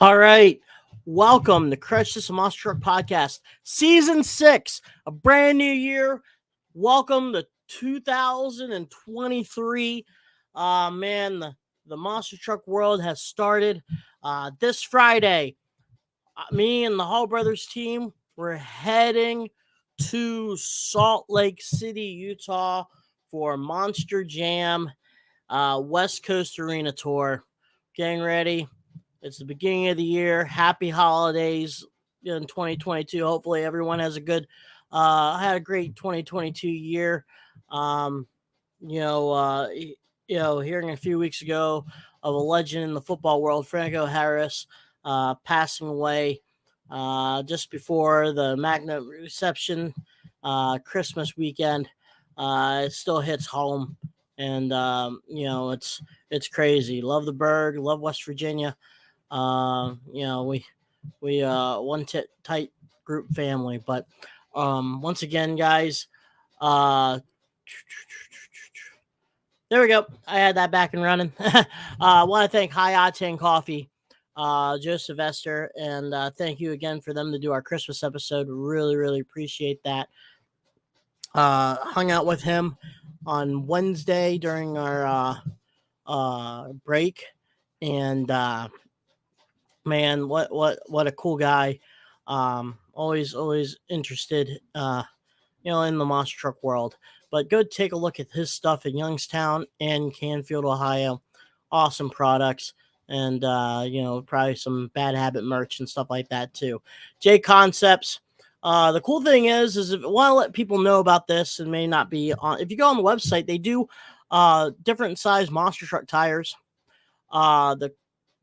All right. Welcome to Crush This Monster Truck Podcast, Season 6, a brand new year. Welcome to 2023. Man, the Monster Truck world has started this Friday. Me and the Hall Brothers team, we're heading to Salt Lake City, Utah for Monster Jam West Coast Arena Tour. Getting ready. It's the beginning of the year. Happy holidays in 2022. Hopefully, everyone has had a great 2022 year. Um, you know, uh, hearing a few weeks ago of a legend in the football world, Franco Harris, passing away just before the Magna reception, Christmas weekend. It still hits home, and it's crazy. Love the Berg, love West Virginia. We one tight group family. But once again, guys, uh, there we go. I had that back and running. I want to thank High Octane Coffee, Joe Sylvester, and thank you again for them to do our Christmas episode. Really, really appreciate that. Hung out with him on Wednesday during our break, and man, what a cool guy. Always interested, in the monster truck world. But go take a look at his stuff in Youngstown and Canfield, Ohio. Awesome products. And probably some Bad Habit merch and stuff like that too. J Concepts. The cool thing is if I want to let people know about this, and may not be on. If you go on the website, they do different size monster truck tires. The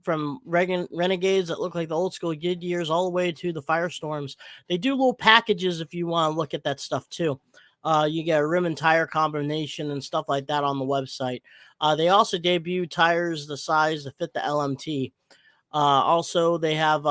From Renegades that look like the old school Goodyears all the way to the Firestorms. They do little packages if you want to look at that stuff too. You get a rim and tire combination and stuff like that on the website. They also debut tires the size to fit the LMT. Also, they have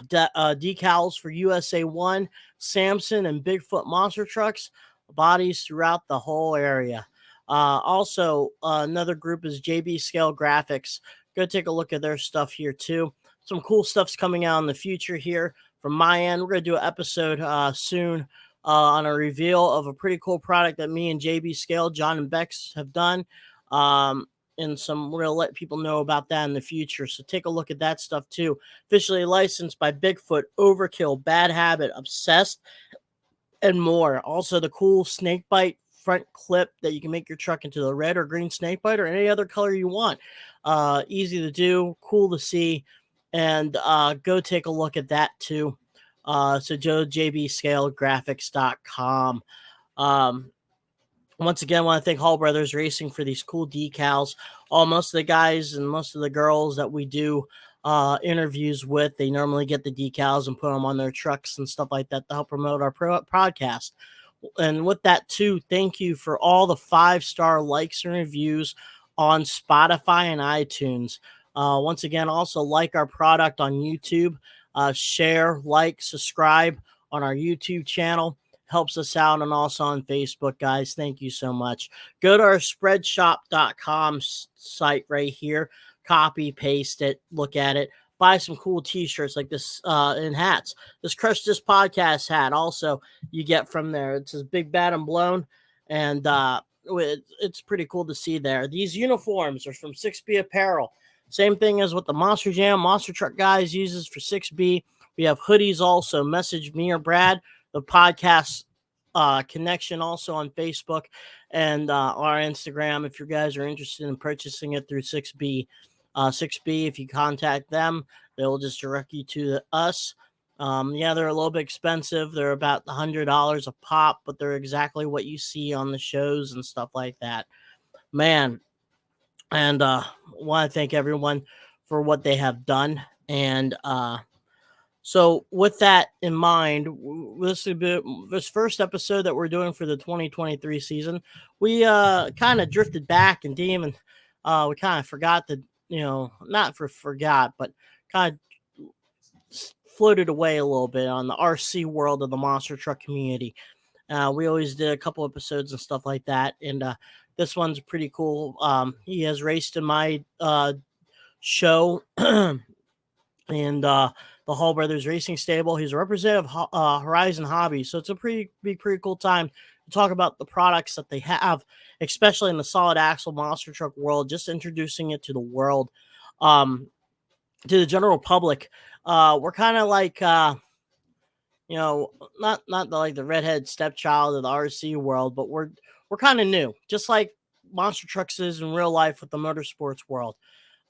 decals for USA 1, Samson, and Bigfoot monster trucks, bodies throughout the whole area. Also, another group is JB Scale Graphics. Go take a look at their stuff here too. Some cool stuff's coming out in the future here from my end. We're going to do an episode soon on a reveal of a pretty cool product that me and JB Scale, John and Bex have done. And we're going to let people know about that in the future. So take a look at that stuff too. Officially licensed by Bigfoot, Overkill, Bad Habit, Obsessed, and more. Also, the cool snake bite front clip that you can make your truck into the red or green snake bite or any other color you want. Easy to do, cool to see, and go take a look at that too. So JoeJBScaleGraphics.com. Once again, I want to thank Hall Brothers Racing for these cool decals. Most of the guys and most of the girls that we do interviews with, they normally get the decals and put them on their trucks and stuff like that to help promote our podcast. And with that too, thank you for all the 5-star likes and reviews on Spotify and iTunes. Once again, also like our product on YouTube. Share, like, subscribe on our YouTube channel. Helps us out, and also on Facebook, guys. Thank you so much. Go to our spreadshop.com site right here. Copy, paste it, look at it. Buy some cool t-shirts like this and hats. This Crush This Podcast hat also you get from there. It says Big Bad and Blown, and it's pretty cool to see there. These uniforms are from 6B Apparel. Same thing as what the Monster Jam Monster Truck guys uses for 6B. We have hoodies also. Message me or Brad. The podcast connection also on Facebook and our Instagram if you guys are interested in purchasing it through 6B. 6B, if you contact them, they'll just direct you to us. They're a little bit expensive. They're about $100 a pop, but they're exactly what you see on the shows and stuff like that. Man, and want to thank everyone for what they have done. And so with that in mind, this first episode that we're doing for the 2023 season, we kind of drifted back and we kind of forgot that, forgot, but kind of floated away a little bit on the RC world of the monster truck community. We always did a couple episodes and stuff like that. And this one's pretty cool. He has raced in my show and the Hall Brothers Racing Stable. He's a representative of Horzion Hobbies, so it's a pretty cool time to talk about the products that they have, especially in the solid axle monster truck world. Just introducing it to the world, to the general public. We're kind of like not like the redhead stepchild of the RC world, but we're kind of new, just like monster trucks is in real life with the motorsports world.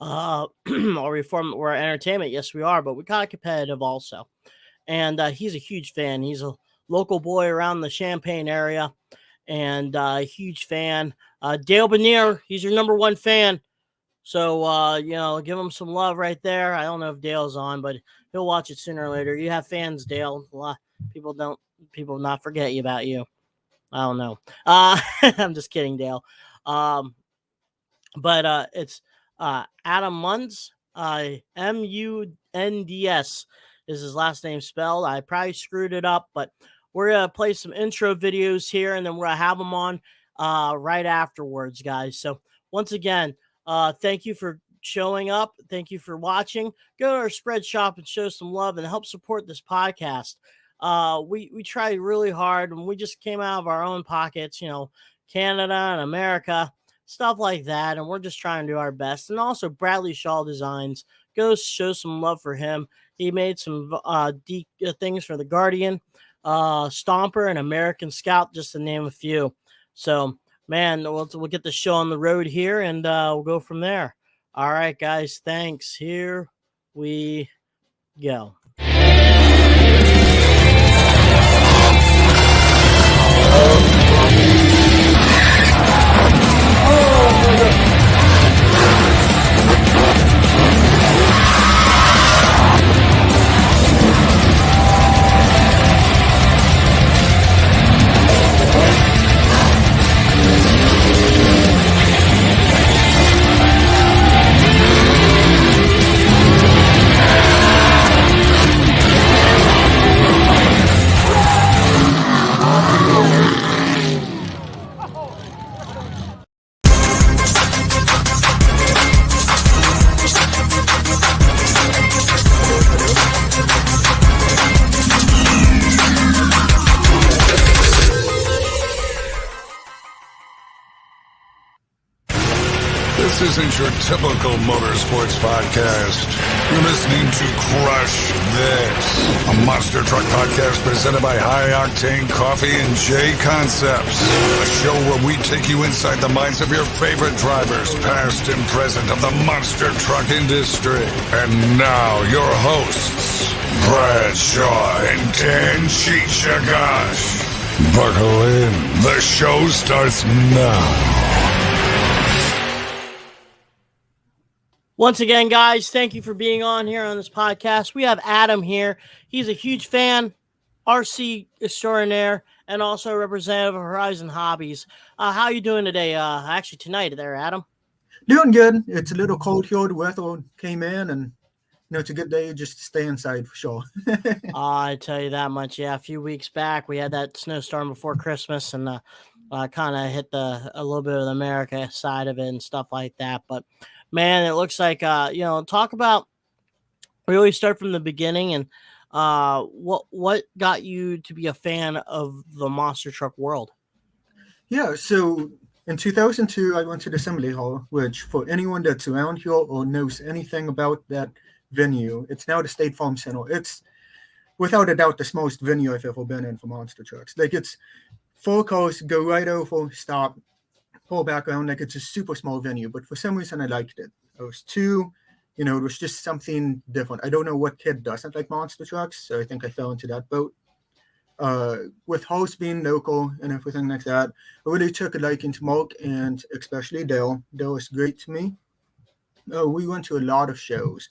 Or we're entertainment, yes we are, but we're kind of competitive also. And he's a huge fan. He's a local boy around the Champaign area, and a huge fan. Dale Benier, he's your number one fan. So give him some love right there. I don't know if Dale's on, but he'll watch it sooner or later. You have fans, Dale. A lot people not forget about you. I don't know. I'm just kidding, Dale. But it's Adam Munds, Munds is his last name spelled. I probably screwed it up, but we're going to play some intro videos here, and then we're going to have them on right afterwards, guys. So once again, thank you for showing up. Thank you for watching. Go to our spread shop and show some love and help support this podcast. We try really hard, and we just came out of our own pockets, Canada and America, stuff like that, and we're just trying to do our best. And also Bradley Shaw Designs, go show some love for him. He made some things for the Guardian, Stomper, and American Scout, just to name a few. So man, we'll get the show on the road here, and we'll go from there. All right, guys, thanks. Here we go. This isn't your typical motorsports podcast. You're listening to Crush This, a monster truck podcast presented by High Octane Coffee and J Concepts. A show where we take you inside the minds of your favorite drivers, past and present, of the monster truck industry. And now, your hosts, Brad Shaw and Dan Chichagash. Buckle in. The show starts now. Once again, guys, thank you for being on here on this podcast. We have Adam here. He's a huge fan, RC extraordinaire, and also a representative of Horzion Hobbies. How are you doing today? Actually, tonight there, Adam. Doing good. It's a little cold here. The weather came in, and it's a good day just to stay inside for sure. I tell you that much. Yeah, a few weeks back, we had that snowstorm before Christmas, and kind of hit a little bit of the America side of it and stuff like that. But man, it looks like talk about really start from the beginning and what got you to be a fan of the monster truck world? Yeah, so in 2002, I went to the Assembly Hall, which for anyone that's around here or knows anything about that venue, it's now the State Farm Center. It's without a doubt the smallest venue I've ever been in for monster trucks. Like, it's 4 cars, go right over, stop, pull back around. Like, it's a super small venue, but for some reason I liked it. It was it was just something different. I don't know what kid doesn't like monster trucks, so I think I fell into that boat. With hosts being local and everything like that, I really took a liking to Mark and especially Dale. Dale was great to me. We went to a lot of shows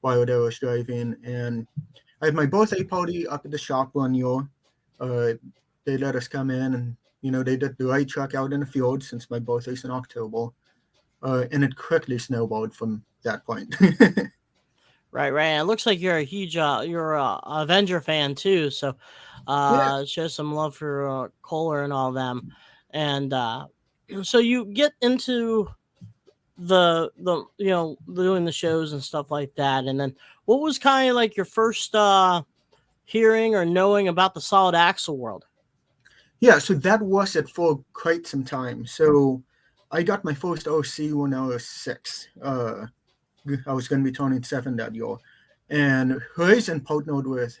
while Dale was driving, and I had my birthday party up at the shop one year. They let us come in, and they did the right truck out in the field since my birthday's in October. And it quickly snowballed from that point. Right. And it looks like you're a huge, Avenger fan too. So, show some love for Kohler and all them. And so you get into doing the shows and stuff like that. And then what was kind of like your first hearing or knowing about the solid axle world? Yeah, so that was it for quite some time. So I got my first OC when I was 6. I was going to be turning 7 that year. And Horzion partnered with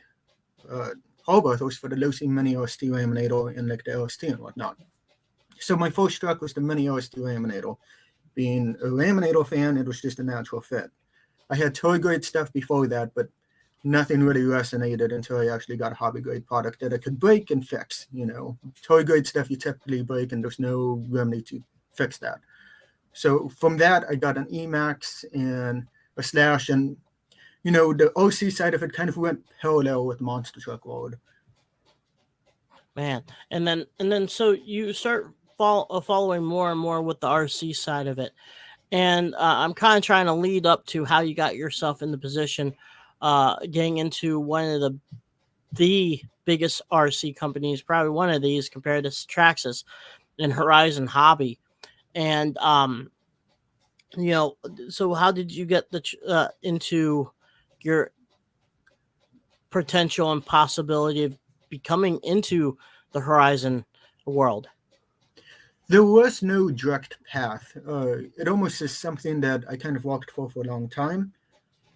Hobbies for the Lucy Mini OST Laminator and like the OST and whatnot. So my first truck was the Mini OST Laminator. Being a Laminator fan, it was just a natural fit. I had toy grade stuff before that, but nothing really resonated until I actually got a hobby grade product that I could break and fix. Toy grade stuff you typically break and there's no remedy to fix that. So from that, I got an Emax and a Slash, and the OC side of it kind of went parallel with the monster truck world. Man, and then so you start following more and more with the RC side of it, and I'm kind of trying to lead up to how you got yourself in the position, getting into one of the biggest RC companies, probably one of these compared to Traxxas and Horzion Hobby, and so how did you get into your potential and possibility of becoming into the Horzion world? There was no direct path. It almost is something that I kind of walked for a long time.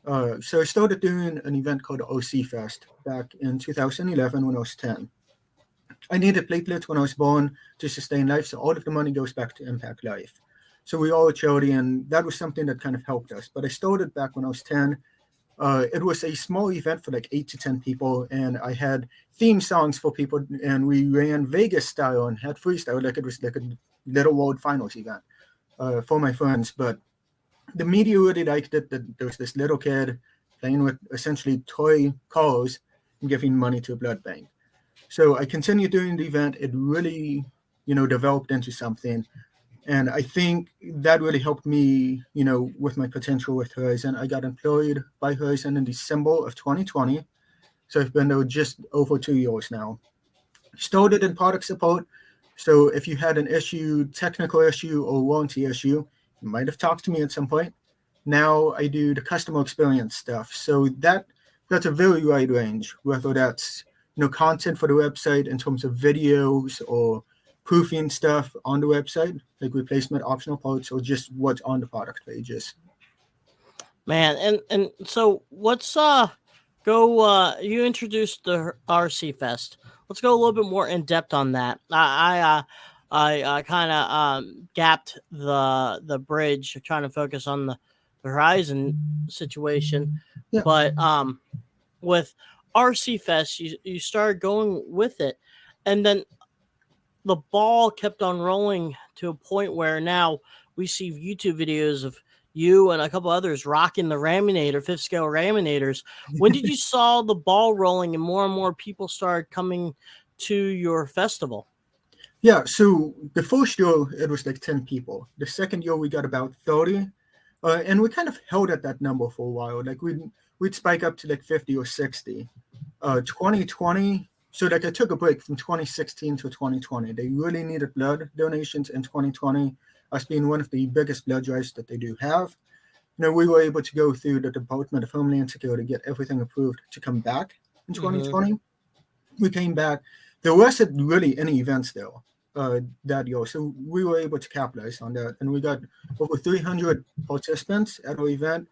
So I started doing an event called OC Fest back in 2011 when I was 10. I needed platelets when I was born to sustain life, so all of the money goes back to Impact Life. So we all a charity, and that was something that kind of helped us. But I started back when I was 10. It was a small event for like 8 to 10 people, and I had theme songs for people, and we ran Vegas style and had freestyle, like it was like a little world finals event for my friends. But the media really liked it, that there was this little kid playing with essentially toy cars and giving money to a blood bank. So I continued doing the event. It really, developed into something. And I think that really helped me, with my potential with Horzion. I got employed by Horzion in December of 2020. So I've been there just over 2 years now. Started in product support. So if you had an issue, technical issue or warranty issue, you might have talked to me at some point. Now I do the customer experience stuff. So that's a very wide range, whether that's content for the website in terms of videos or proofing stuff on the website, like replacement optional parts, or just what's on the product pages. Man, and so let's you introduced the RC Fest. Let's go a little bit more in depth on that. I kind of gapped the bridge, trying to focus on the Horzion situation. Yeah. But with RC Fest, you started going with it, and then the ball kept on rolling to a point where now we see YouTube videos of you and a couple others rocking the Raminator, 5th scale Raminators. When did you saw the ball rolling and more people started coming to your festival? Yeah, so the first year it was like 10 people. The second year we got about 30, and we kind of held at that number for a while. Like we'd spike up to like 50 or 60. 2020, so like I took a break from 2016 to 2020. They really needed blood donations in 2020, us being one of the biggest blood drives that they do have. We were able to go through the Department of Homeland Security, get everything approved to come back in 2020. We came back. There wasn't really any events though that year, so we were able to capitalize on that, and we got over 300 participants at our event,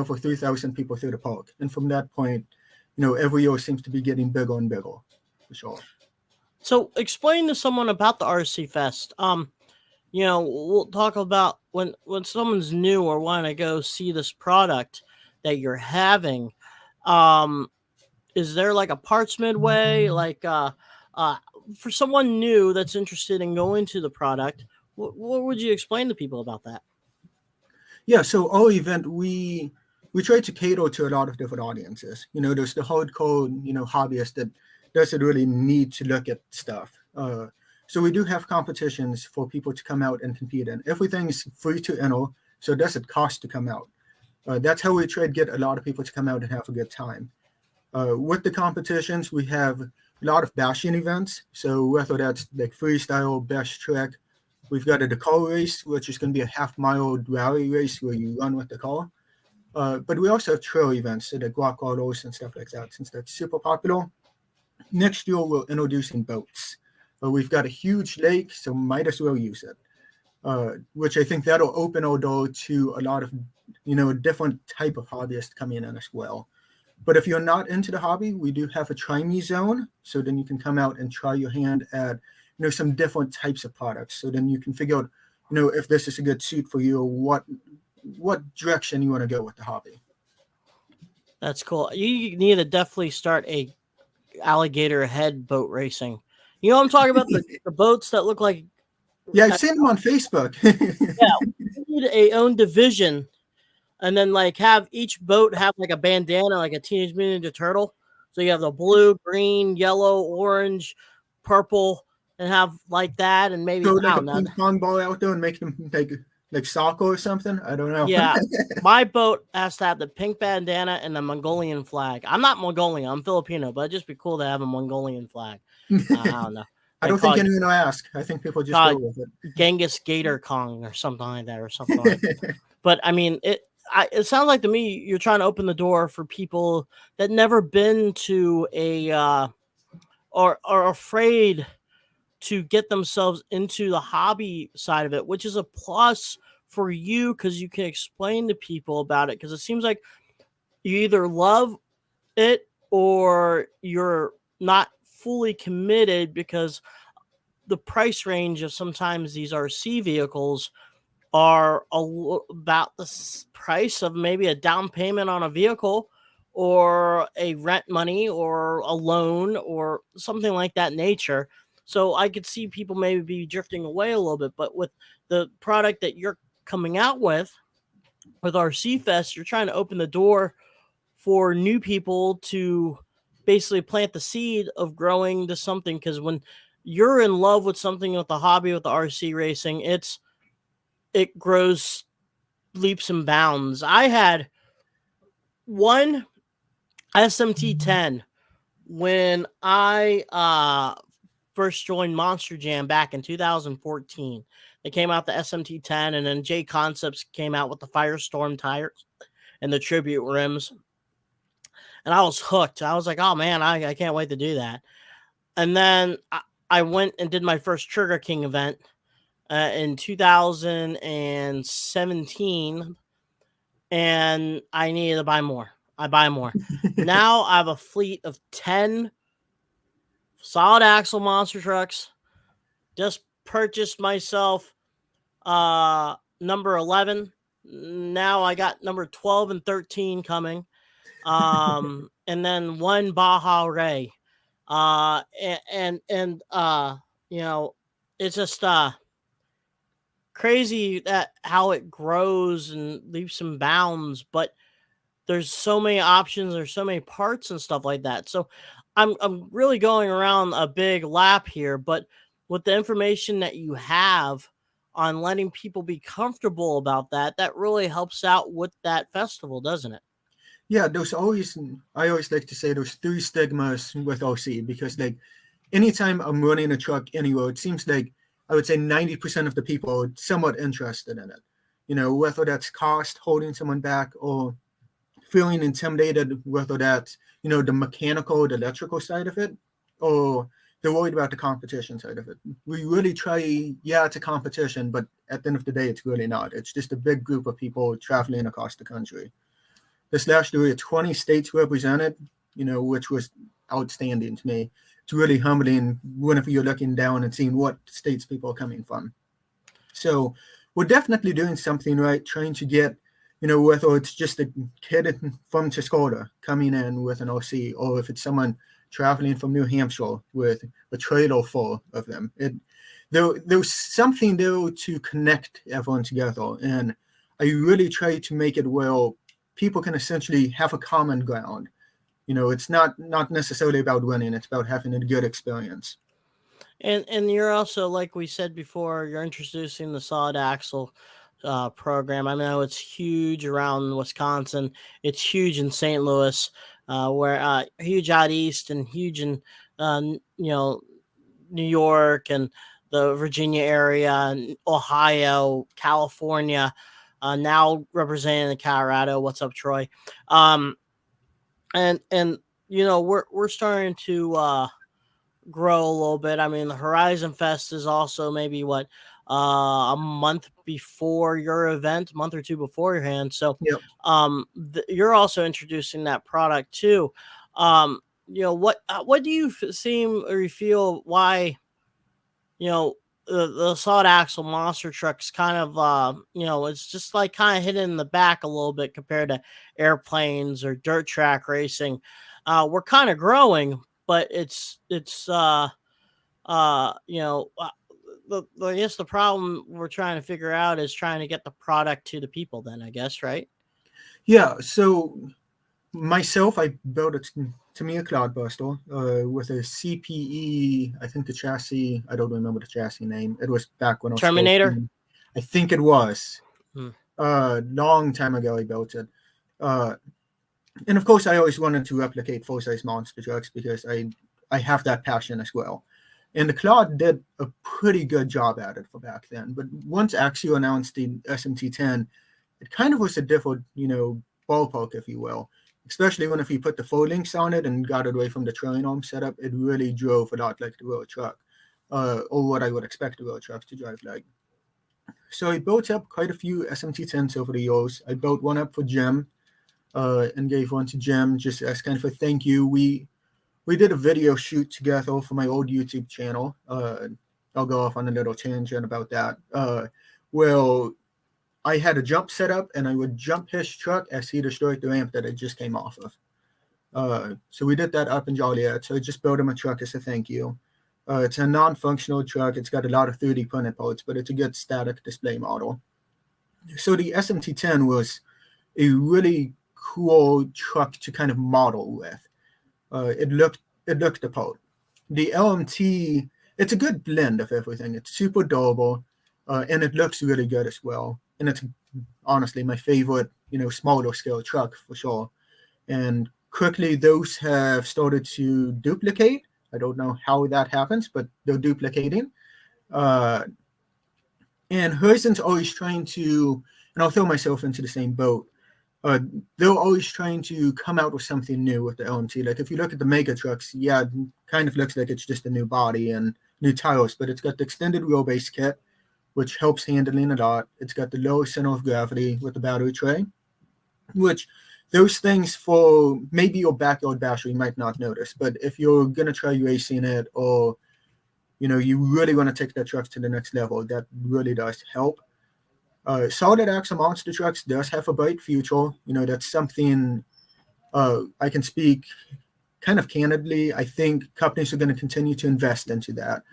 for 3,000 people through the park. And from that point, every year seems to be getting bigger and bigger, for sure. So explain to someone about the RC Fest. We'll talk about when someone's new or want to go see this product that you're having. Is there like a parts midway? Like for someone new that's interested in going to the product, what would you explain to people about that? Yeah, so our event, we try to cater to a lot of different audiences. There's the hardcore, hobbyist that doesn't really need to look at stuff. So we do have competitions for people to come out and compete in. Everything's free to enter, so it doesn't cost to come out. That's how we try to get a lot of people to come out and have a good time. With the competitions, we have a lot of bashing events. So whether that's like freestyle, bash track, We've got a Dakar race, which is going to be a half-mile rally race where you run with the car. But we also have trail events, so the guac autos and stuff like that, since that's super popular. Next year, we're introducing boats. We've got a huge lake, so might as well use it. Which I think that'll open our door to a lot of, different type of hobbyists coming in as well. But if you're not into the hobby, we do have a try me zone. So then you can come out and try your hand at, some different types of products. So then you can figure out, if this is a good suit for you or what direction you want to go with the hobby. That's cool. You need to definitely start a alligator head boat racing. You know what I'm talking about? The boats that look like. Yeah, I've seen them on Facebook. Yeah, we need a own division, and then like have each boat have like a bandana, like a Teenage Mutant Ninja Turtle. So you have the blue, green, yellow, orange, purple, and have like that, and maybe Throw like a ping pong ball out there and make them like soccer or something. I don't know. Yeah, my boat has to have the pink bandana and the Mongolian flag. I'm not Mongolian, I'm Filipino, but it'd just be cool to have a Mongolian flag. I don't know. I don't think anyone will ask. I think people just go with it. Genghis Gator Kong or something like that, or something like that. But I mean, it sounds like to me you're trying to open the door for people that never been to a or are afraid to get themselves into the hobby side of it, which is a plus for you because you can explain to people about it. Because it seems like you either love it or you're not fully committed, because the price range of sometimes these RC vehicles are about the price of maybe a down payment on a vehicle or a rent money or a loan or something like that nature. So I could see people maybe be drifting away a little bit, but with the product that you're coming out with RC Fest, you're trying to open the door for new people to basically plant the seed of growing to something. Because when you're in love with something, with the hobby, with the RC racing, it grows leaps and bounds. I had one SMT-10 when I first joined Monster Jam back in 2014. They came out the SMT-10, and then J Concepts came out with the Firestorm tires and the tribute rims. And I was hooked. I was like, oh man, I can't wait to do that. And then I went and did my first Trigger King event in 2017, and I needed to buy more. I buy more. Now I have a fleet of 10 solid axle monster trucks. Just purchased myself number 11. Now I got number 12 and 13 coming. And then one Baja Ray. And it's just crazy that how it grows and leaps and bounds, but there's so many options, there's so many parts and stuff like that. So I'm really going around a big lap here, but with the information that you have on letting people be comfortable about that really helps out with that festival, doesn't it? Yeah, I always like to say there's 3 stigmas with RC, because like anytime I'm running a truck anywhere, it seems like I would say 90% of the people are somewhat interested in it. Whether that's cost, holding someone back, or feeling intimidated, whether that's, the mechanical, the electrical side of it, or they're worried about the competition side of it. We really try, it's a competition, but at the end of the day, it's really not. It's just a big group of people traveling across the country. This last year, we had 20 states represented, which was outstanding to me. It's really humbling whenever you're looking down and seeing what states people are coming from. So we're definitely doing something right, trying to get, whether it's just a kid from Tuscola coming in with an RC, or if it's someone traveling from New Hampshire with a trailer full of them. There's something there to connect everyone together. And I really try to make it where people can essentially have a common ground. It's not necessarily about winning, it's about having a good experience. And you're also, like we said before, you're introducing the solid axle program. I know it's huge around Wisconsin. It's huge in St. Louis, where huge out east and huge in New York, and the Virginia area, Ohio, California, now representing the Colorado. What's up, Troy? And we're starting to grow a little bit. I mean, the Horizon Fest is also maybe a month before your event, a month or two beforehand. So Yep. you're also introducing that product too. What do you seem or you feel why the solid axle monster trucks kind of it's just like kind of hidden in the back a little bit compared to airplanes or dirt track racing. We're kind of growing, but I guess the problem we're trying to figure out is trying to get the product to the people then, I guess, right? Yeah. So myself, I built a Tamiya Cloudbuster with a CPE. I think the chassis, I don't remember the chassis name. It was back when I was Terminator? 14. I think it was. Hmm. Long time ago I built it. And of course I always wanted to replicate full-size monster trucks because I have that passion as well. And the Cloud did a pretty good job at it for back then. But once Axio announced the SMT10, it kind of was a different, ballpark, if you will. Especially if you put the four links on it and got it away from the trailing arm setup, it really drove a lot like the real truck, or what I would expect the real trucks to drive like. So I built up quite a few SMT10s over the years. I built one up for Jim, and gave one to Jim just as kind of a thank you. We did a video shoot together for my old YouTube channel. I'll go off on a little tangent about that. Well, I had a jump set up, and I would jump his truck as he destroyed the ramp that it just came off of. So we did that up in Joliet. So I just built him a truck as a thank you. It's a non-functional truck. It's got a lot of 3D printed parts, but it's a good static display model. So the SMT10 was a really cool truck to kind of model with. It looked the part. The LMT, it's a good blend of everything. It's super durable, and it looks really good as well. And it's honestly my favorite, smaller scale truck for sure. And quickly those have started to duplicate. I don't know how that happens, but they're duplicating. And Horizon's always trying to, and I'll throw myself into the same boat. They're always trying to come out with something new with the LMT. Like if you look at the mega trucks, yeah, it kind of looks like it's just a new body and new tires, but it's got the extended wheelbase kit, which helps handling a lot. It's got the lower center of gravity with the battery tray, which those things for maybe your backyard basher you might not notice, but if you're going to try racing it or, you really want to take that truck to the next level, that really does help. Solid axle monster trucks does have a bright future. That's something I can speak kind of candidly. I think companies are going to continue to invest into that.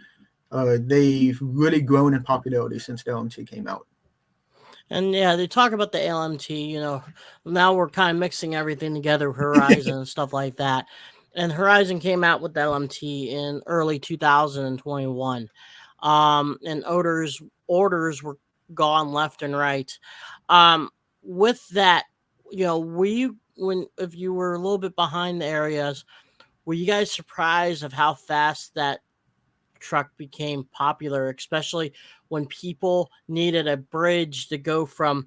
They've really grown in popularity since the LMT came out. And yeah, they talk about the LMT, now we're kind of mixing everything together, Horizon and stuff like that. And Horizon came out with the LMT in early 2021. And orders were gone left and right. With that, if you were a little bit behind the areas, were you guys surprised of how fast that truck became popular, especially when people needed a bridge to go from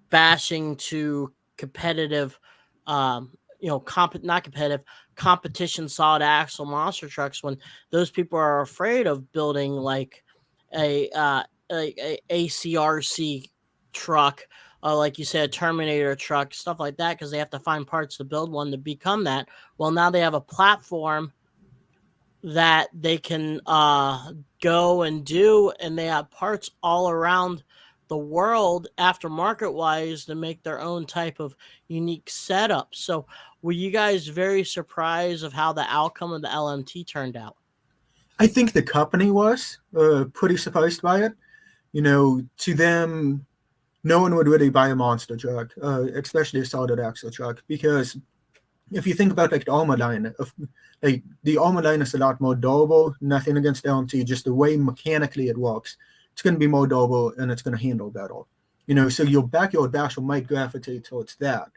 bashing to competitive, not competitive, competition solid axle monster trucks, when those people are afraid of building like a ACRC truck, like you said, a Terminator truck, stuff like that, because they have to find parts to build one to become that. Well, now they have a platform that they can go and do, and they have parts all around the world aftermarket wise to make their own type of unique setup. So were you guys very surprised of how the outcome of the LMT turned out? I think the company was pretty surprised by it. To them, no one would really buy a monster truck, especially a solid axle truck, because if you think about like the Armor line, the Armor line is a lot more durable. Nothing against LMT, just the way mechanically it works. It's going to be more durable and it's going to handle better. So your backyard basher might gravitate towards that.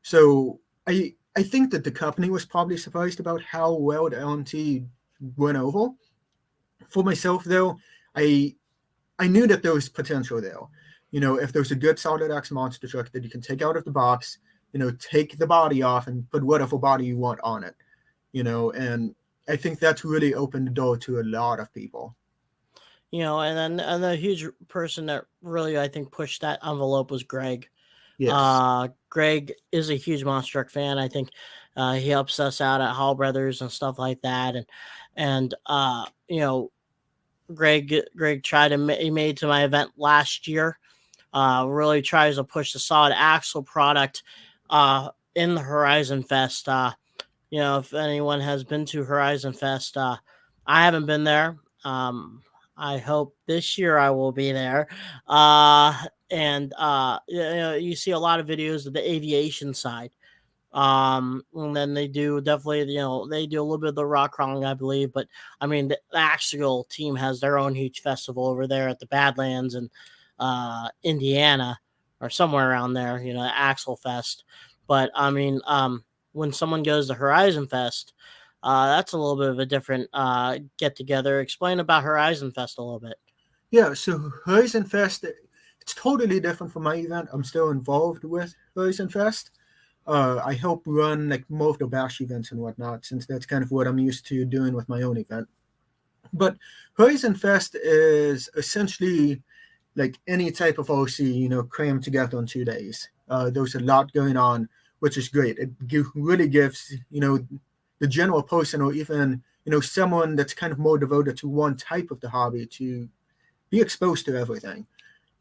So I think that the company was probably surprised about how well the LMT went over. For myself, though, I knew that there was potential there. If there's a good solid X monster truck that you can take out of the box, take the body off and put whatever body you want on it, and I think that's really opened the door to a lot of people. And then the huge person that really, I think, pushed that envelope was Greg. Yes. Greg is a huge monster truck fan. I think he helps us out at Hall Brothers and stuff like that. And Greg tried to he made to my event last year. Really tries to push the solid axle product in the Horizon Fest. If anyone has been to Horizon Fest, I haven't been there. I hope this year I will be there. And you see a lot of videos of the aviation side. And then they do definitely, they do a little bit of the rock crawling, I believe. But I mean, the Axial team has their own huge festival over there at the Badlands in Indiana or somewhere around there, Axle Fest. But I mean, when someone goes to Horizon Fest, that's a little bit of a different get together. Explain about Horizon Fest a little bit. Yeah, so Horizon Fest, it's totally different from my event. I'm still involved with Horizon Fest. I help run like more of the bash events and whatnot, since that's kind of what I'm used to doing with my own event. But Horizon Fest is essentially like any type of OC, crammed together in 2 days. There's a lot going on, which is great. It really gives, the general person or even, someone that's kind of more devoted to one type of the hobby to be exposed to everything.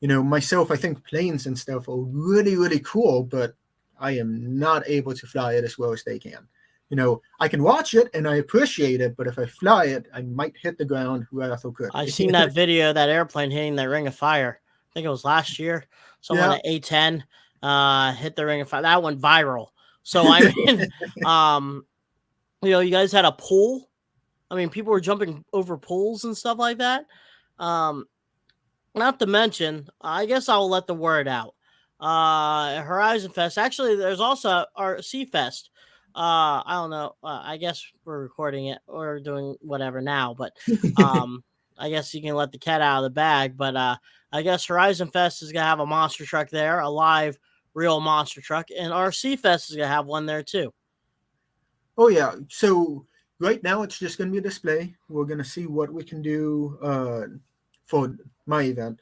Myself, I think planes and stuff are really, really cool, but I am not able to fly it as well as they can. I can watch it and I appreciate it, but if I fly it, I might hit the ground rather quickly. I seen that video, that airplane hitting that ring of fire. I think it was last year. Someone at A10 hit the ring of fire. That went viral. So I mean, you guys had a pool. I mean, people were jumping over pools and stuff like that. Not to mention, I guess I'll let the word out. Horizon Fest. Actually, there's also our Sea Fest. I don't know. I guess we're recording it or doing whatever now, but I guess you can let the cat out of the bag. But I guess Horizon Fest is gonna have a monster truck there, a live, real monster truck, and our Sea Fest is gonna have one there too. Oh yeah. So right now it's just gonna be a display. We're gonna see what we can do for my event.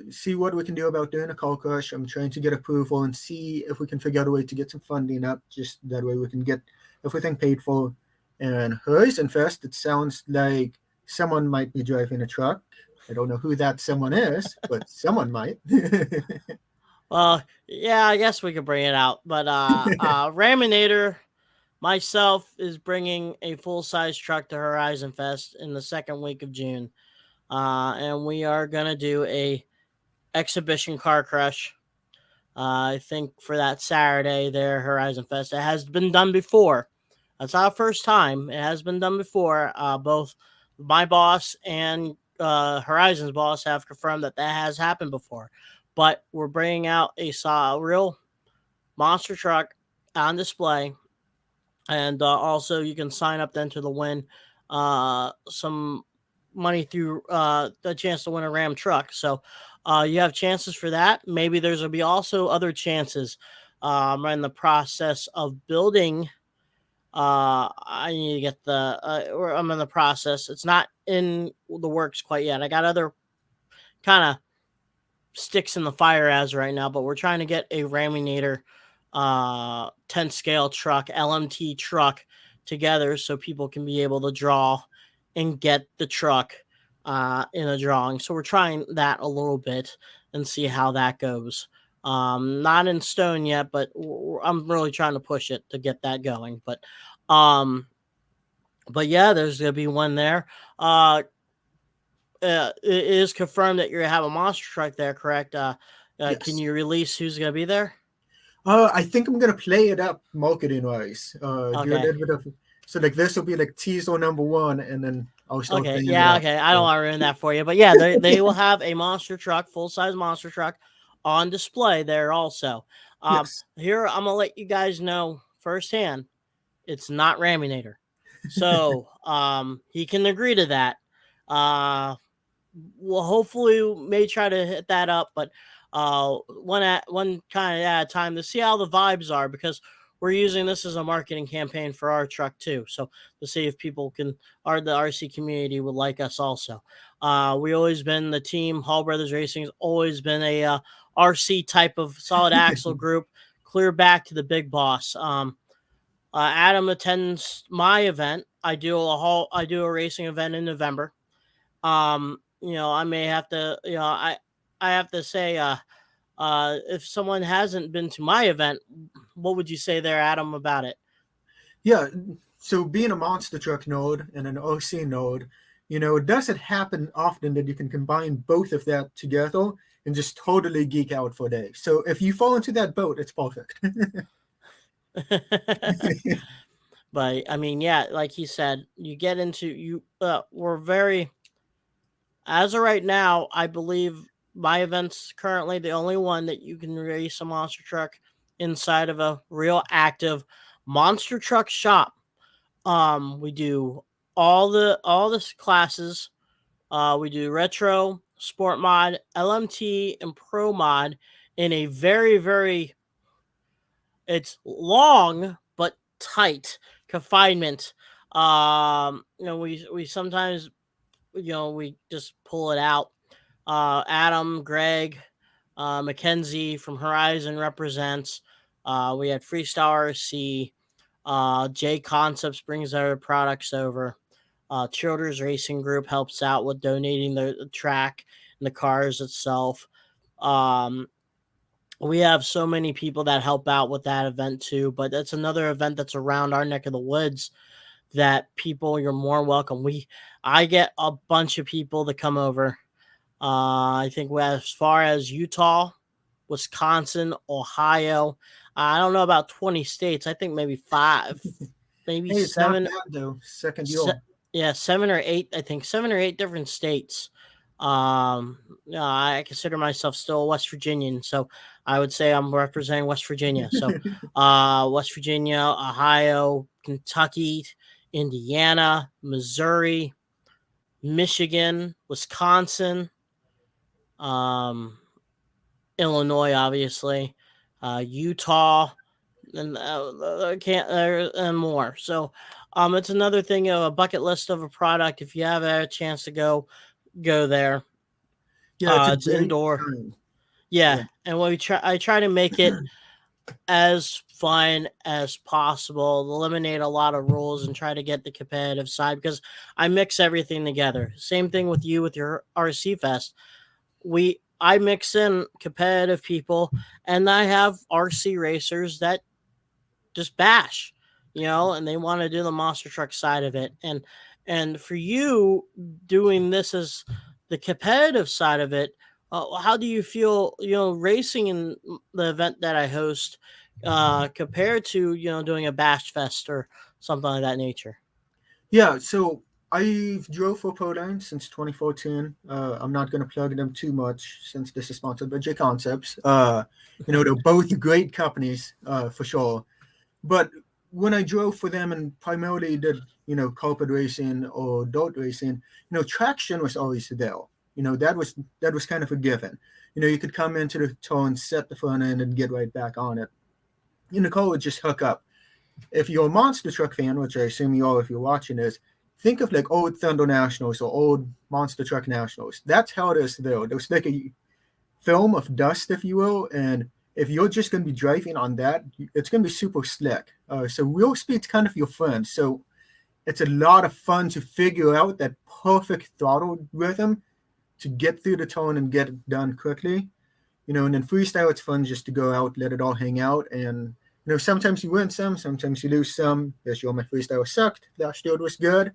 See what we can do about doing a call crush. I'm trying to get approval and see if we can figure out a way to get some funding up, just that way we can get everything paid for. And Horizon Fest, it sounds like someone might be driving a truck. I don't know who that someone is, but someone might. Well, yeah, I guess we could bring it out. But Raminator, myself, is bringing a full-size truck to Horizon Fest in the second week of June. And we are going to do a exhibition car crush. I think for that Saturday there, Horizon Fest. It has been done before. That's our first time. It has been done before. Both my boss and Horizon's boss have confirmed that has happened before. But we're bringing out a real monster truck on display. And also you can sign up then to the win some money through the chance to win a Ram truck. So you have chances for that. Maybe there's going to be also other chances. I'm in the process of building. I need to get or I'm in the process. It's not in the works quite yet. I got other kind of sticks in the fire as right now, but we're trying to get a Raminator 10 scale truck, LMT truck together so people can be able to draw and get the truck in a drawing. So we're trying that a little bit and see how that goes. Not in stone yet, but I'm really trying to push it to get that going. But yeah, there's gonna be one there. It is confirmed that you're gonna have a monster truck there, correct? Yes. Can you release who's gonna be there? I think I'm gonna play it up marketing wise. Okay. Do a little bit of, so like this will be like teaser number 1, and then I'll start. Okay, yeah, okay. I don't want to ruin that for you, but yeah, they will have a monster truck, full size monster truck, on display there also. Yes. Here I'm gonna let you guys know firsthand, it's not Raminator, so he can agree to that. we'll hopefully may try to hit that up, but one kind of at a time to see how the vibes are, because we're using this as a marketing campaign for our truck too. So to see if people can, or the RC community would like us also. We always been the team. Hall Brothers Racing has always been a RC type of solid axle group, clear back to the big boss. Adam attends my event. I do a racing event in November. I may have to, I have to say, if someone hasn't been to my event, what would you say there, Adam, about it? Yeah, so being a monster truck node and an OC node, it doesn't happen often that you can combine both of that together and just totally geek out for a day. So if you fall into that boat, it's perfect. But I mean, yeah, like he said, you get into we're very, as of right now, I believe my event's currently the only one that you can race a monster truck inside of a real active monster truck shop. We do all the classes. We do retro, sport mod, LMT, and pro mod in a very, very, it's long but tight confinement. We sometimes, we just pull it out. Adam, Greg, Mackenzie from Horizon represents. We had Freestyle RC. J Concepts brings their products over. Childers Racing Group helps out with donating the track and the cars itself. We have so many people that help out with that event too, but that's another event that's around our neck of the woods that people, you're more welcome. I get a bunch of people that come over. I think as far as Utah, Wisconsin, Ohio, I don't know about 20 states. I think maybe 5, maybe Hey, it's 7. not bad, though. Second year. Yeah, 7 or 8. I think 7 or 8 different states. I consider myself still a West Virginian, so I would say I'm representing West Virginia. So, West Virginia, Ohio, Kentucky, Indiana, Missouri, Michigan, Wisconsin, Illinois, obviously, Utah, and and more. So, it's another thing of a bucket list of a product. If you have a chance to go there. Yeah, It's indoor. time. Yeah, and I try to make it as fun as possible, eliminate a lot of rules, and try to get the competitive side, because I mix everything together. Same thing with you with your RC Fest. I mix in competitive people, and I have RC racers that just bash, and they want to do the monster truck side of it. And for you doing this as the competitive side of it, how do you feel, racing in the event that I host compared to, doing a bash fest or something like that nature? Yeah, so I've drove for Proline since 2014. I'm not going to plug them too much since this is sponsored by J Concepts. They're both great companies for sure. But when I drove for them and primarily did, carpet racing or dirt racing, traction was always there. That was kind of a given. You could come into the turn, set the front end, and get right back on it. The car would just hook up. If you're a monster truck fan, which I assume you are if you're watching this, think of like old Thunder Nationals or old Monster Truck Nationals. That's how it is there. There's like a film of dust, if you will, and if you're just going to be driving on that, it's going to be super slick. So wheel speed's kind of your friend. So it's a lot of fun to figure out that perfect throttle rhythm to get through the turn and get it done quickly. And then freestyle, it's fun just to go out, let it all hang out. And, sometimes you win some, sometimes you lose some. This year, my freestyle sucked. Last year it was good.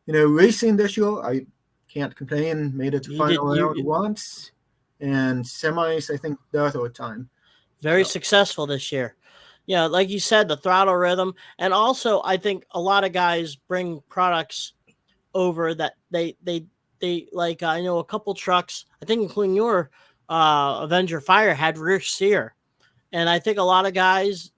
Racing this year, I can't complain. Made it to final round once. And semis, I think, the other time. Very successful this year. Yeah, like you said, the throttle rhythm. And also, I think a lot of guys bring products over that they like. I know a couple trucks, I think including your Avenger Fire, had rear steer. And I think a lot of guys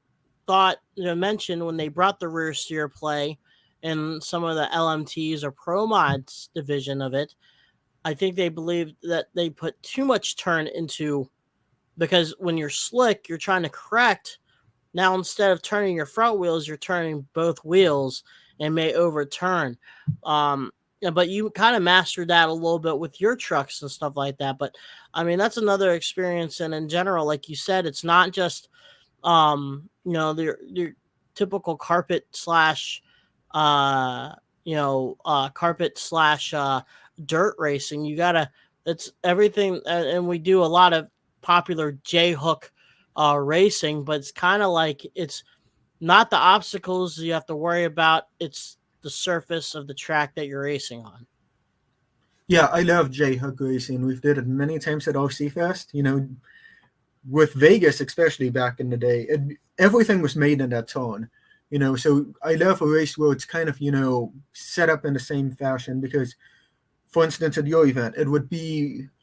mentioned when they brought the rear steer play in some of the LMTs or Pro Mods division of it, I think they believe that they put too much turn into, because when you're slick, you're trying to correct. Now, instead of turning your front wheels, you're turning both wheels and may overturn. But you kind of mastered that a little bit with your trucks and stuff like that. But I mean, that's another experience. And in general, like you said, it's not just, your typical carpet slash, carpet slash dirt racing. It's everything. And we do a lot of popular J hook racing, but it's kind of like it's not the obstacles you have to worry about. It's the surface of the track that you're racing on. Yeah, I love J-Hook racing. We've did it many times at RC Fest. With Vegas, especially back in the day, everything was made in that tone. So I love a race where it's kind of, set up in the same fashion because, for instance, at your event,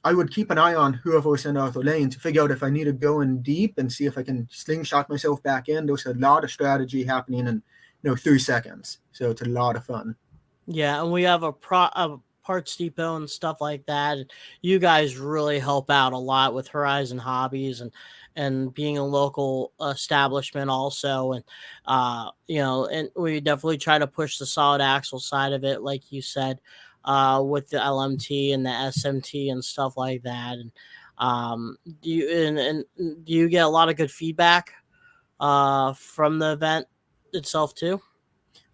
I would keep an eye on whoever was in our lane to figure out if I need to go in deep and see if I can slingshot myself back in. There's a lot of strategy happening in, 3 seconds. So it's a lot of fun. Yeah, and we have a parts depot and stuff like that. You guys really help out a lot with Horzion Hobbies and being a local establishment also. And, and we definitely try to push the solid axle side of it, like you said, with the LMT and the SMT and stuff like that. And do you get a lot of good feedback from the event itself too?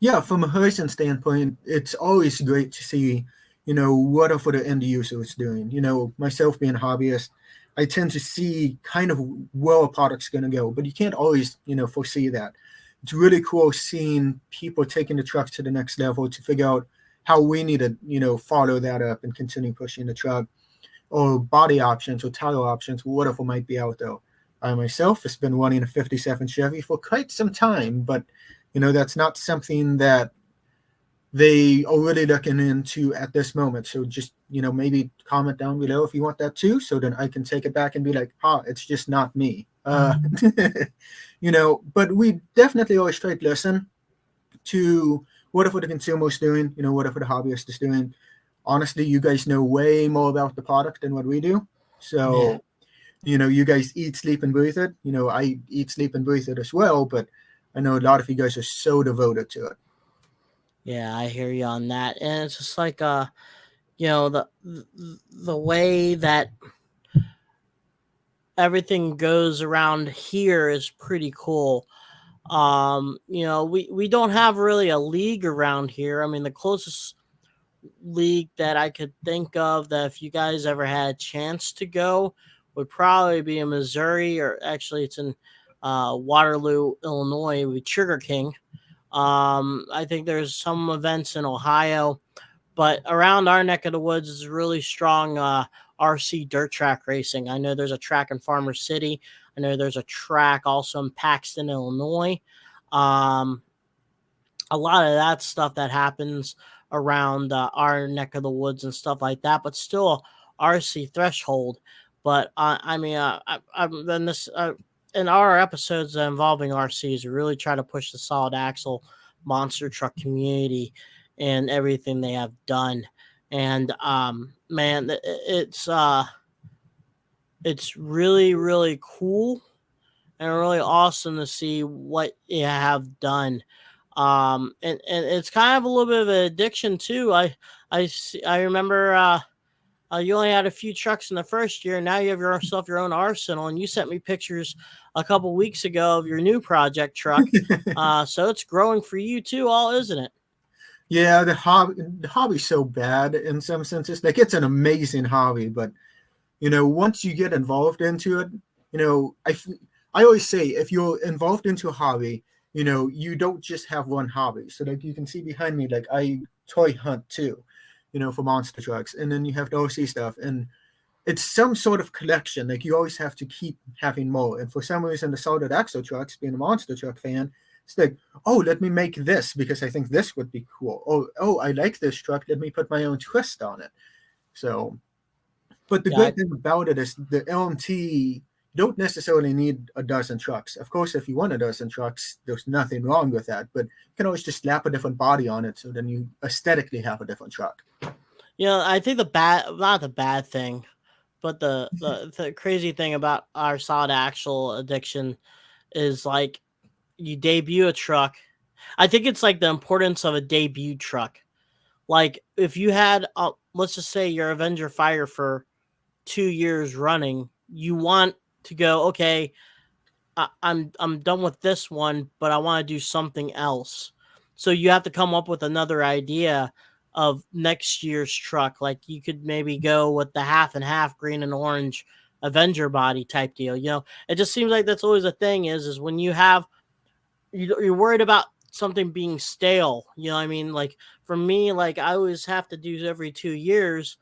Yeah, from a Horzion standpoint, it's always great to see, what are for the end user is doing. Myself being a hobbyist, I tend to see kind of where a product's going to go, but you can't always, foresee that. It's really cool seeing people taking the truck to the next level to figure out how we need to, follow that up and continue pushing the truck, or body options or tire options, whatever might be out there. I myself has been running a 57 Chevy for quite some time, but that's not something that they are really looking into at this moment. So just, maybe comment down below if you want that too, so then I can take it back and be like, it's just not me. But we definitely always try to listen to whatever the consumer is doing, whatever the hobbyist is doing. Honestly, you guys know way more about the product than what we do. So, you guys eat, sleep, and breathe it. I eat, sleep, and breathe it as well, but I know a lot of you guys are so devoted to it. Yeah, I hear you on that. And it's just like, the way that everything goes around here is pretty cool. We don't have really a league around here. I mean, the closest league that I could think of that if you guys ever had a chance to go would probably be in Missouri, or actually it's in Waterloo, Illinois, with Sugar King. I think there's some events in Ohio, but around our neck of the woods is really strong RC dirt track racing. I know there's a track in Farmer City. I know there's a track also in Paxton, Illinois. A lot of that stuff that happens around our neck of the woods and stuff like that, but still RC threshold. But then this in our episodes involving RCs, we really try to push the solid axle monster truck community and everything they have done. And man, it's really, really cool and really awesome to see what you have done. And it's kind of a little bit of an addiction too. I remember you only had a few trucks in the first year. Now you have yourself your own arsenal, and you sent me pictures a couple weeks ago of your new project truck. So it's growing for you too, isn't it? Yeah, the hobby's so bad in some senses. Like, it's an amazing hobby, but once you get involved into it, I always say if you're involved into a hobby, you don't just have one hobby. So like you can see behind me, like I toy hunt too, for monster trucks, and then you have the OC stuff, and it's some sort of collection. Like you always have to keep having more. And for some reason, the solid axle trucks, being a monster truck fan, it's like, let me make this because I think this would be cool. Oh, I like this truck. Let me put my own twist on it. So, but the great thing about it is the LMT don't necessarily need a dozen trucks. Of course, if you want a dozen trucks, there's nothing wrong with that. But you can always just slap a different body on it, so then you aesthetically have a different truck. I think not the bad thing, but the crazy thing about our solid axle addiction is like you debut a truck. I think it's like the importance of a debut truck. Like if you had, let's just say your Avenger Fire for 2 years running, you want to go, okay, I'm done with this one, but I want to do something else. So you have to come up with another idea of next year's truck. Like you could maybe go with the half and half green and orange Avenger body type deal. It just seems like that's always a thing is when you have you're worried about something being stale. You know what I mean? Like for me, like I always have to do every 2 years,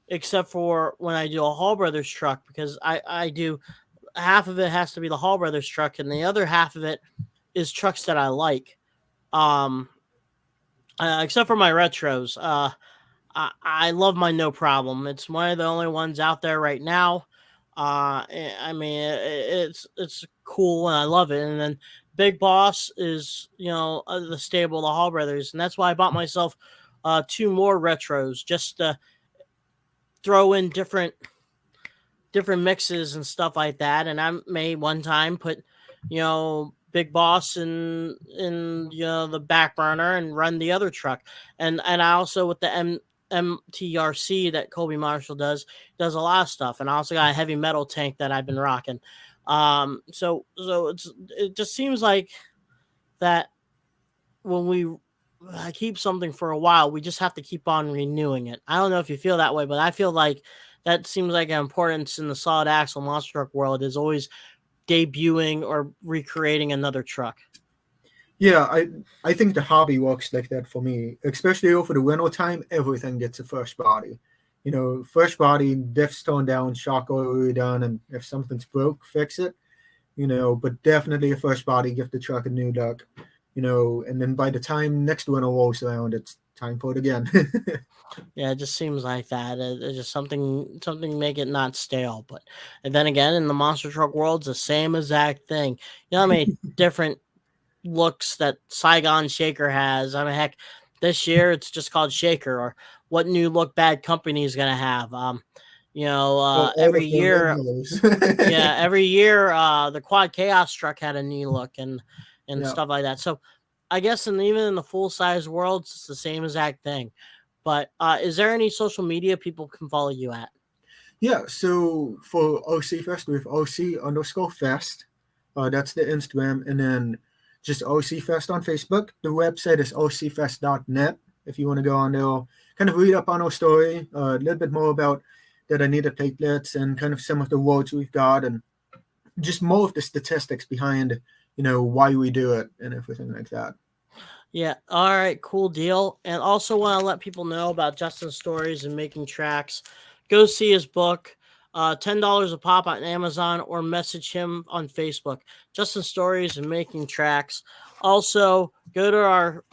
except for when I do a Hall Brothers truck because I do half of it has to be the Hall Brothers truck, and the other half of it is trucks that I like. Um, except for my retros. I love my No Problem. It's one of the only ones out there right now. I mean, it's cool and I love it. And then Big Boss is the stable of the Hall Brothers, and that's why I bought myself two more retros just to throw in different mixes and stuff like that. And I may one time put, Big Boss in the back burner and run the other truck. And I also with the MTRC that Colby Marshall does a lot of stuff. And I also got a heavy metal tank that I've been rocking. So it just seems like that when we keep something for a while, we just have to keep on renewing it. I don't know if you feel that way, but I feel like that seems like an importance in the solid axle monster truck world is always debuting or recreating another truck. Yeah, I think the hobby works like that for me, especially over the winter time. Everything gets a fresh body. Fresh body, diffs torn down, shock oil redone, and if something's broke, fix it. But definitely a fresh body, give the truck a new look. And then by the time next winter rolls around, it's time for it again. Yeah, it just seems like that. It's just something make it not stale. But and then again, in the monster truck world, it's the same exact thing. How many different looks that Saigon Shaker has? I mean, heck, this year it's just called Shaker. Or what new look Bad Company is gonna have? Every year, every year, the Quad Chaos truck had a new look and stuff like that. So I guess even in the full size world, it's the same exact thing. But is there any social media people can follow you at? Yeah, so for OC Fest, we have OC_Fest. That's the Instagram. And then just OC Fest on Facebook. The website is ocfest.net. If you want to go on there, kind of read up on our story, a little bit more about that I needed platelets and kind of some of the roads we've got and just more of the statistics behind, why we do it and everything like that. Yeah. All right. Cool deal. And also want to let people know about Justin's stories and making tracks. Go see his book, $10 a pop on Amazon, or message him on Facebook. Justin's stories and making tracks. Also, go to our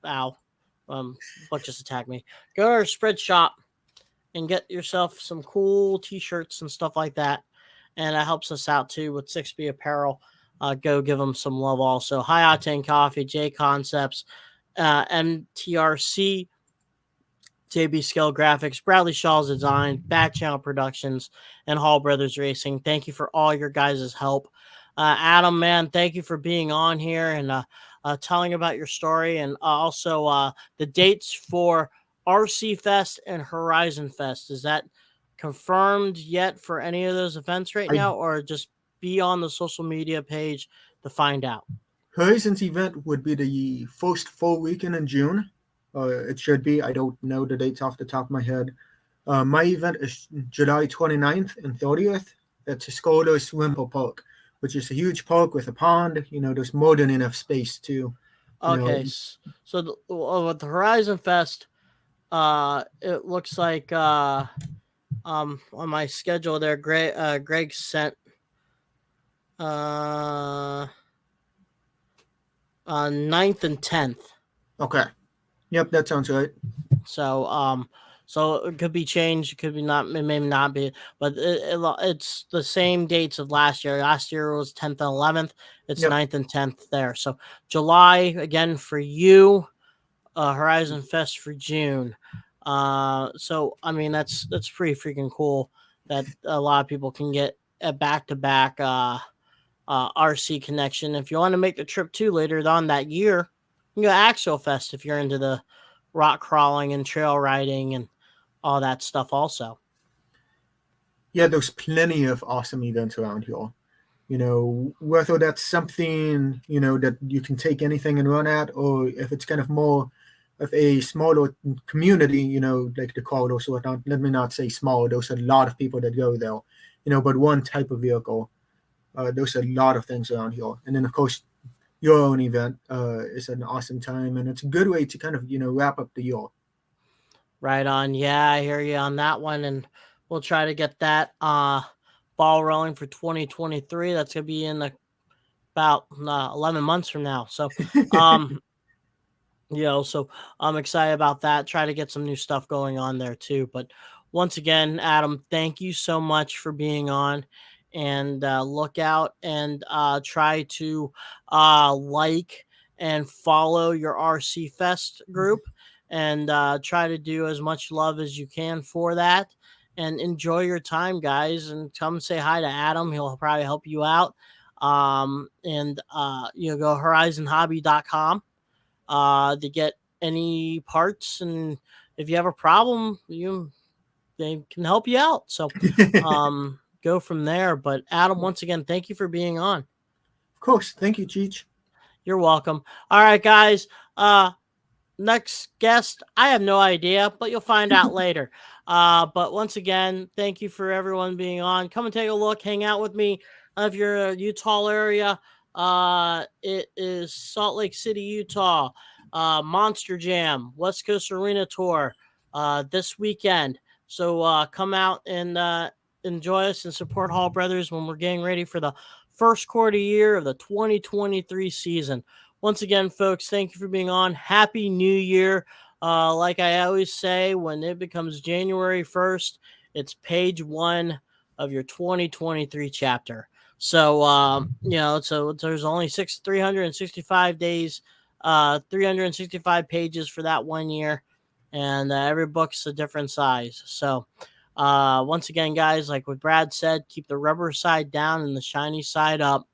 book just attacked me. Go to our spread shop and get yourself some cool t-shirts and stuff like that. And that helps us out too with 6B Apparel. Go give them some love also. High Octane Coffee, J Concepts, MTRC, JB Scale Graphics, Bradley Shaw's Design, Back Channel Productions, and Hall Brothers Racing. Thank you for all your guys' help. Adam, man, thank you for being on here and telling about your story, and also the dates for RC Fest and Horizon Fest. Is that confirmed yet for any of those events right now, or just be on the social media page to find out? Horizon's event would be the first full weekend in June. It should be. I don't know the dates off the top of my head. My event is July 29th and 30th. It's a Skoda's Wimpel Park, which is a huge park with a pond. There's more than enough space too. Okay, so with the Horizon Fest, it looks like on my schedule there, Greg sent 9th and 10th. Okay. Yep, that sounds right. So it could be changed, it could be not, it may not be, but it's the same dates of last year. Last year was 10th and 11th. It's 9th and 10th there. So July again for you, Horizon Fest for June. So I mean that's pretty freaking cool that a lot of people can get a back-to-back RC connection. If you want to make the trip too later on that year, you can go to Axel Fest if you're into the rock crawling and trail riding and all that stuff also. Yeah, there's plenty of awesome events around here. Whether that's something, that you can take anything and run at, or if it's kind of more of a smaller community, like the corridors or whatnot. Let me not say small. There's a lot of people that go there, but one type of vehicle. There's a lot of things around here. And then, of course, your own event is an awesome time, and it's a good way to kind of, wrap up the year. Right on. Yeah, I hear you on that one. And we'll try to get that ball rolling for 2023. That's going to be in about 11 months from now. So, so I'm excited about that. Try to get some new stuff going on there too. But once again, Adam, thank you so much for being on. And look out and try to like and follow your RC Fest group and try to do as much love as you can for that. And enjoy your time, guys. And come say hi to Adam. He'll probably help you out. Go horizonhobby.com to get any parts. And if you have a problem, they can help you out. So go from there. But Adam, once again, thank you for being on. Of course. Thank you, Cheech. You're welcome. All right, guys. Next guest, I have no idea, but you'll find out later. But once again, thank you for everyone being on. Come and take a look, hang out with me. If you're in Utah area, it is Salt Lake City, Utah. Monster Jam, West Coast Arena Tour this weekend. So come out and enjoy us and support Hall Brothers when we're getting ready for the first quarter year of the 2023 season. Once again, folks, thank you for being on. Happy New Year. Like I always say, when it becomes January 1st, it's page 1 of your 2023 chapter. So, so there's only 365 days, 365 pages for that 1 year. And every book's a different size. So, once again, guys, like what Brad said, keep the rubber side down and the shiny side up.